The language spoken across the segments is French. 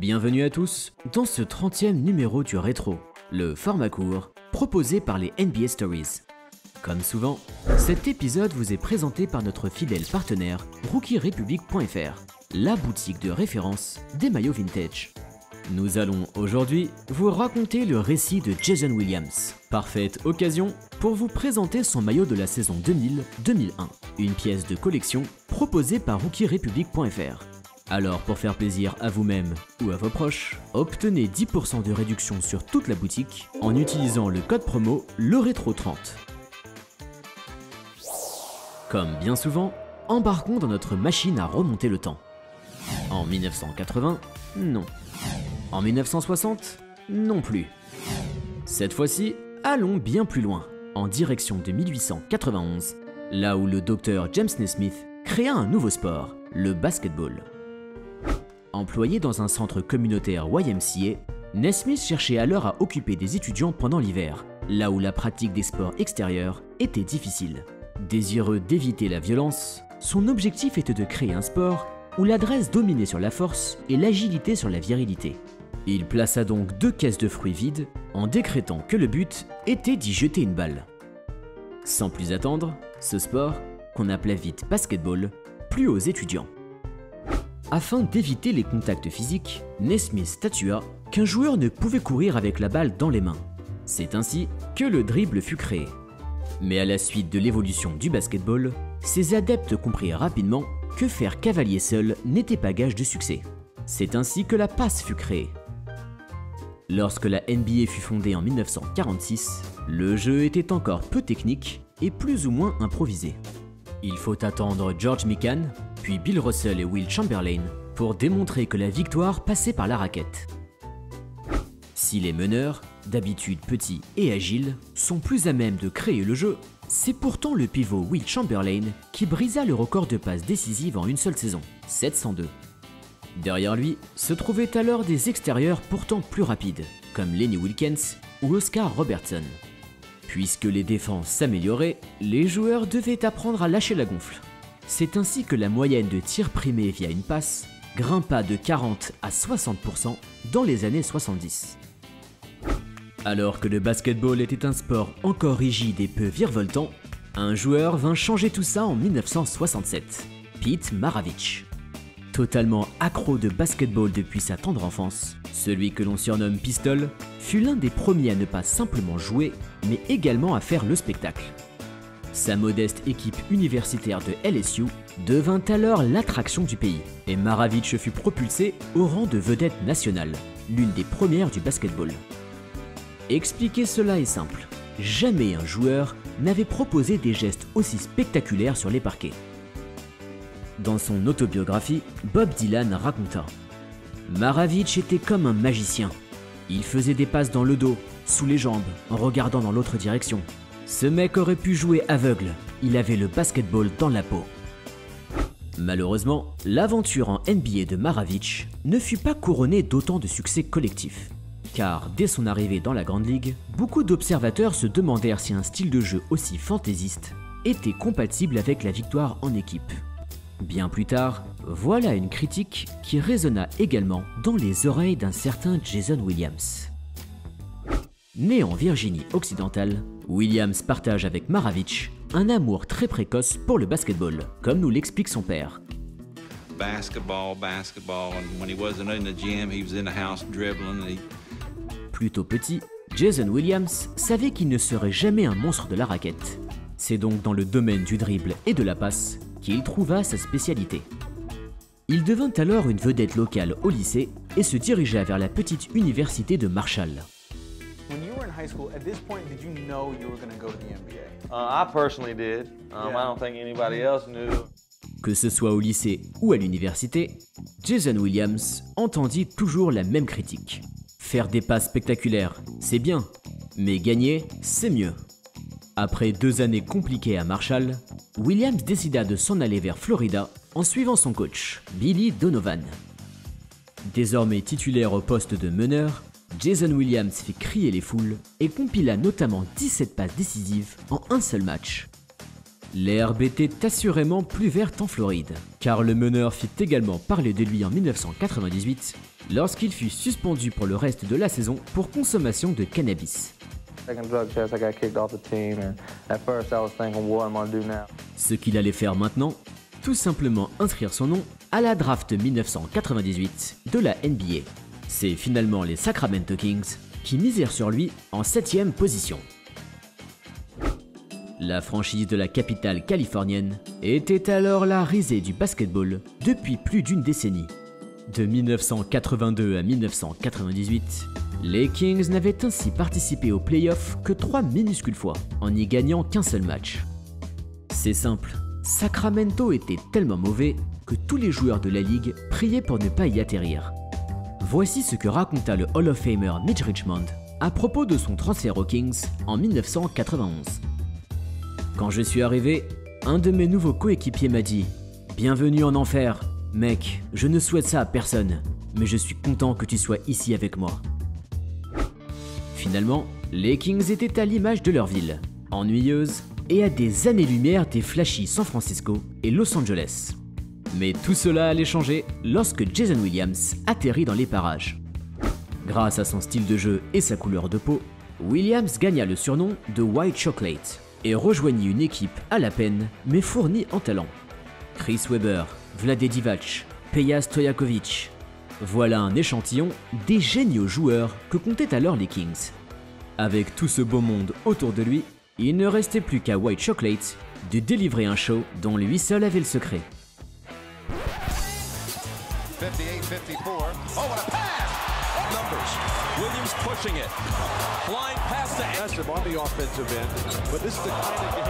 Bienvenue à tous dans ce 30e numéro du Rétro, le format court proposé par les NBA Stories. Comme souvent, cet épisode vous est présenté par notre fidèle partenaire RookieRepublic.fr, la boutique de référence des maillots vintage. Nous allons aujourd'hui vous raconter le récit de Jason Williams, parfaite occasion pour vous présenter son maillot de la saison 2000-2001, une pièce de collection proposée par RookieRepublic.fr. Alors pour faire plaisir à vous-même ou à vos proches, obtenez 10% de réduction sur toute la boutique en utilisant le code promo LERETRO30. Comme bien souvent, embarquons dans notre machine à remonter le temps. En 1980, non. En 1960, non plus. Cette fois-ci, allons bien plus loin, en direction de 1891, là où le docteur James Naismith créa un nouveau sport, le basketball. Employé dans un centre communautaire YMCA, Naismith cherchait alors à occuper des étudiants pendant l'hiver, là où la pratique des sports extérieurs était difficile. Désireux d'éviter la violence, son objectif était de créer un sport où l'adresse dominait sur la force et l'agilité sur la virilité. Il plaça donc 2 caisses de fruits vides en décrétant que le but était d'y jeter une balle. Sans plus attendre, ce sport, qu'on appelait vite basketball, plut aux étudiants. Afin d'éviter les contacts physiques, Naismith statua qu'un joueur ne pouvait courir avec la balle dans les mains. C'est ainsi que le dribble fut créé. Mais à la suite de l'évolution du basketball, ses adeptes comprirent rapidement que faire cavalier seul n'était pas gage de succès. C'est ainsi que la passe fut créée. Lorsque la NBA fut fondée en 1946, le jeu était encore peu technique et plus ou moins improvisé. Il faut attendre George Mikan, puis Bill Russell et Wilt Chamberlain pour démontrer que la victoire passait par la raquette. Si les meneurs, d'habitude petits et agiles, sont plus à même de créer le jeu, c'est pourtant le pivot Wilt Chamberlain qui brisa le record de passes décisives en une seule saison, 702. Derrière lui se trouvaient alors des extérieurs pourtant plus rapides, comme Lenny Wilkens ou Oscar Robertson. Puisque les défenses s'amélioraient, les joueurs devaient apprendre à lâcher la gonfle. C'est ainsi que la moyenne de tirs primés via une passe grimpa de 40 à 60% dans les années 70. Alors que le basketball était un sport encore rigide et peu virevoltant, un joueur vint changer tout ça en 1967, Pete Maravich. Totalement accro de basketball depuis sa tendre enfance, celui que l'on surnomme Pistol fut l'un des premiers à ne pas simplement jouer, mais également à faire le spectacle. Sa modeste équipe universitaire de LSU devint alors l'attraction du pays, et Maravich fut propulsé au rang de vedette nationale, l'une des premières du basketball. Expliquer cela est simple, jamais un joueur n'avait proposé des gestes aussi spectaculaires sur les parquets. Dans son autobiographie, Bob Dylan raconta « Maravich était comme un magicien. Il faisait des passes dans le dos, sous les jambes, en regardant dans l'autre direction. Ce mec aurait pu jouer aveugle, il avait le basketball dans la peau. » Malheureusement, l'aventure en NBA de Maravich ne fut pas couronnée d'autant de succès collectifs. Car dès son arrivée dans la Grande Ligue, beaucoup d'observateurs se demandèrent si un style de jeu aussi fantaisiste était compatible avec la victoire en équipe. Bien plus tard, voilà une critique qui résonna également dans les oreilles d'un certain Jason Williams. Né en Virginie occidentale, Williams partage avec Maravich un amour très précoce pour le basketball, comme nous l'explique son père. Basketball, and when he wasn't in the gym, he was in the house dribbling. Plutôt petit, Jason Williams savait qu'il ne serait jamais un monstre de la raquette. C'est donc dans le domaine du dribble et de la passe qu'il trouva sa spécialité. Il devint alors une vedette locale au lycée et se dirigea vers la petite université de Marshall. When you were in high school, at this point, did you know you were going to go to the NBA? I personally did. I don't think anybody else knew. Que ce soit au lycée ou à l'université, Jason Williams entendit toujours la même critique. Faire des passes spectaculaires, c'est bien, mais gagner, c'est mieux. Après 2 années compliquées à Marshall, Williams décida de s'en aller vers Florida en suivant son coach, Billy Donovan. Désormais titulaire au poste de meneur, Jason Williams fit crier les foules et compila notamment 17 passes décisives en un seul match. L'herbe était assurément plus verte en Floride, car le meneur fit également parler de lui en 1998, lorsqu'il fut suspendu pour le reste de la saison pour consommation de cannabis. Ce qu'il allait faire maintenant, tout simplement inscrire son nom à la draft 1998 de la NBA. C'est finalement les Sacramento Kings qui misèrent sur lui en 7e position. La franchise de la capitale californienne était alors la risée du basketball depuis plus d'une décennie. De 1982 à 1998, les Kings n'avaient ainsi participé aux playoffs que 3 minuscules fois, en n'y gagnant qu'un seul match. C'est simple, Sacramento était tellement mauvais que tous les joueurs de la ligue priaient pour ne pas y atterrir. Voici ce que raconta le Hall of Famer Mitch Richmond à propos de son transfert aux Kings en 1991. Quand je suis arrivé, un de mes nouveaux coéquipiers m'a dit « Bienvenue en enfer, mec, je ne souhaite ça à personne, mais je suis content que tu sois ici avec moi. » Finalement, les Kings étaient à l'image de leur ville, ennuyeuse et à des années-lumière des flashy San Francisco et Los Angeles. Mais tout cela allait changer lorsque Jason Williams atterrit dans les parages. Grâce à son style de jeu et sa couleur de peau, Williams gagna le surnom de White Chocolate et rejoignit une équipe à la peine mais fournie en talent. Chris Webber, Vlade Divac, Peja Stojakovic. Voilà un échantillon des géniaux joueurs que comptaient alors les Kings. Avec tout ce beau monde autour de lui, il ne restait plus qu'à White Chocolate de délivrer un show dont lui seul avait le secret. 58-54. Oh, what a pass! Numbers. Williams pushing it. Flying past the edge. That's on the offensive end, but this is the kind of game.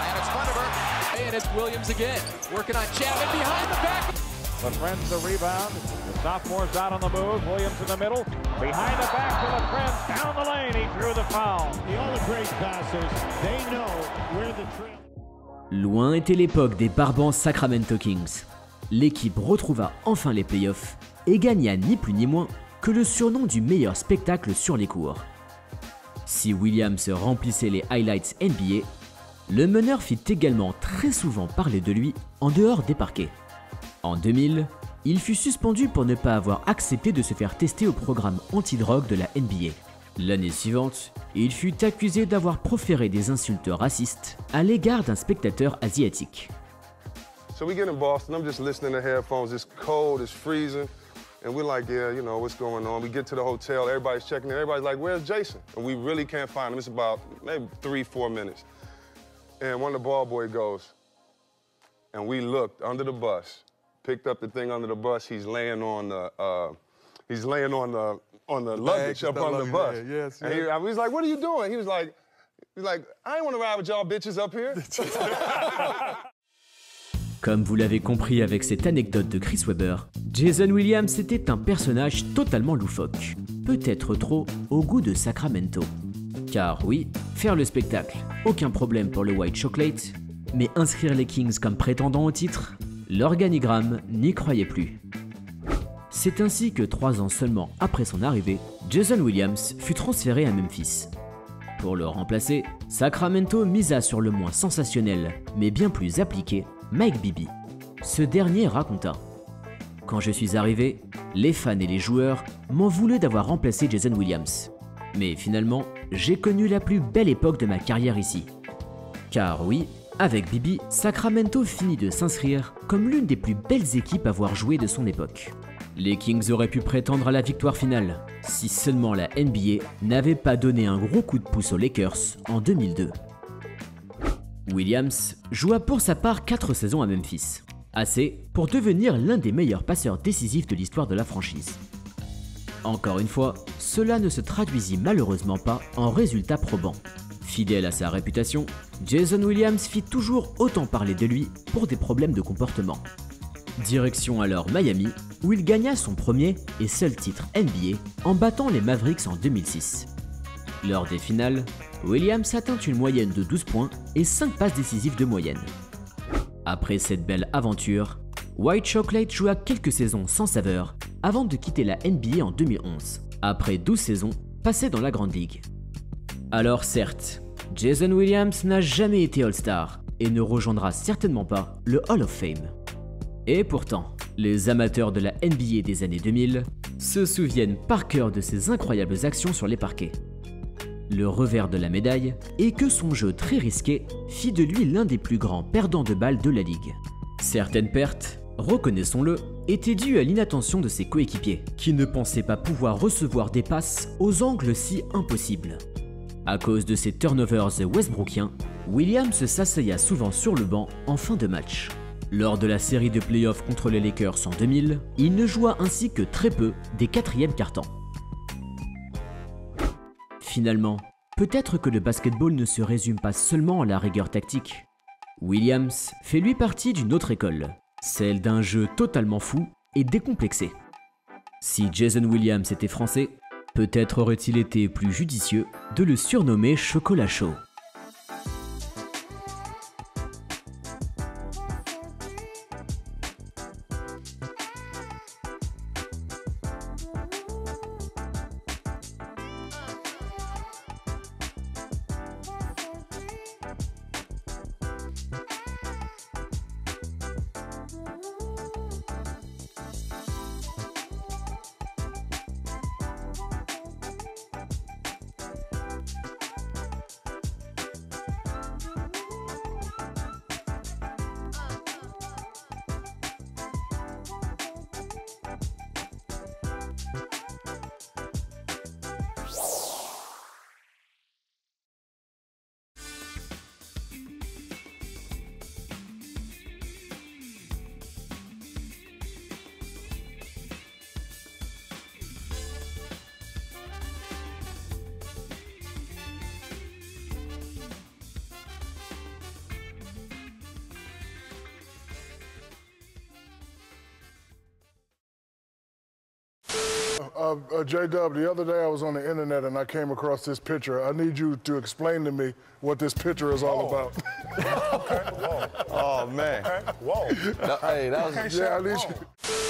And it's Funderburg. And it's Williams again. Working on Chapman behind the back. LaFrenz the rebound. The sophomore's out on the move. Williams in the middle. Behind the back to LaFrenz. Down the lane. He drew the foul. All the great passers, they know where the trail. Loin était l'époque des barbants Sacramento Kings. L'équipe retrouva enfin les playoffs et gagna ni plus ni moins que le surnom du meilleur spectacle sur les cours. Si Williams remplissait les highlights NBA, le meneur fit également très souvent parler de lui en dehors des parquets. En 2000, il fut suspendu pour ne pas avoir accepté de se faire tester au programme antidrogue de la NBA. L'année suivante, il fut accusé d'avoir proféré des insultes racistes à l'égard d'un spectateur asiatique. So we get in Boston, I'm just listening to headphones, it's cold, it's freezing, and we're like, yeah, you know, what's going on? We get to the hotel, everybody's checking in, everybody's like, where's Jason? And we really can't find him, it's about maybe 3-4 minutes. And one of the ball boy goes, and we looked under the bus, picked up the thing under the bus, he's laying on the luggage up on the bus. Yes, and he was like, what are you doing? He was like, I ain't want to ride with y'all bitches up here. Comme vous l'avez compris avec cette anecdote de Chris Webber, Jason Williams était un personnage totalement loufoque, peut-être trop au goût de Sacramento. Car oui, faire le spectacle, aucun problème pour le White Chocolate, mais inscrire les Kings comme prétendants au titre, l'organigramme n'y croyait plus. C'est ainsi que 3 ans seulement après son arrivée, Jason Williams fut transféré à Memphis. Pour le remplacer, Sacramento misa sur le moins sensationnel, mais bien plus appliqué, Mike Bibby. Ce dernier raconta « Quand je suis arrivé, les fans et les joueurs m'en voulaient d'avoir remplacé Jason Williams. Mais finalement, j'ai connu la plus belle époque de ma carrière ici. Car oui, avec Bibby, Sacramento finit de s'inscrire comme l'une des plus belles équipes à avoir joué de son époque. Les Kings auraient pu prétendre à la victoire finale, si seulement la NBA n'avait pas donné un gros coup de pouce aux Lakers en 2002. Williams joua pour sa part 4 saisons à Memphis, assez pour devenir l'un des meilleurs passeurs décisifs de l'histoire de la franchise. Encore une fois, cela ne se traduisit malheureusement pas en résultats probants. Fidèle à sa réputation, Jason Williams fit toujours autant parler de lui pour des problèmes de comportement. Direction alors Miami, où il gagna son premier et seul titre NBA en battant les Mavericks en 2006. Lors des finales, Williams atteint une moyenne de 12 points et 5 passes décisives de moyenne. Après cette belle aventure, White Chocolate joua quelques saisons sans saveur avant de quitter la NBA en 2011, après 12 saisons passées dans la Grande Ligue. Alors certes, Jason Williams n'a jamais été All-Star et ne rejoindra certainement pas le Hall of Fame. Et pourtant, les amateurs de la NBA des années 2000 se souviennent par cœur de ses incroyables actions sur les parquets. Le revers de la médaille est que son jeu très risqué fit de lui l'un des plus grands perdants de balles de la ligue. Certaines pertes, reconnaissons-le, étaient dues à l'inattention de ses coéquipiers, qui ne pensaient pas pouvoir recevoir des passes aux angles si impossibles. À cause de ses turnovers westbrookiens, Williams s'asseyait souvent sur le banc en fin de match. Lors de la série de playoffs contre les Lakers en 2000, il ne joua ainsi que très peu des quatrièmes quart-temps. Finalement, peut-être que le basketball ne se résume pas seulement à la rigueur tactique. Williams fait lui partie d'une autre école, celle d'un jeu totalement fou et décomplexé. Si Jason Williams était français, peut-être aurait-il été plus judicieux de le surnommer Chocolat Chaud. J-Dub, the other day I was on the internet and I came across this picture. I need you to explain to me what this picture is all about. Okay. Whoa. Oh, man. Okay. Whoa. No, hey, that was... Yeah, I need you.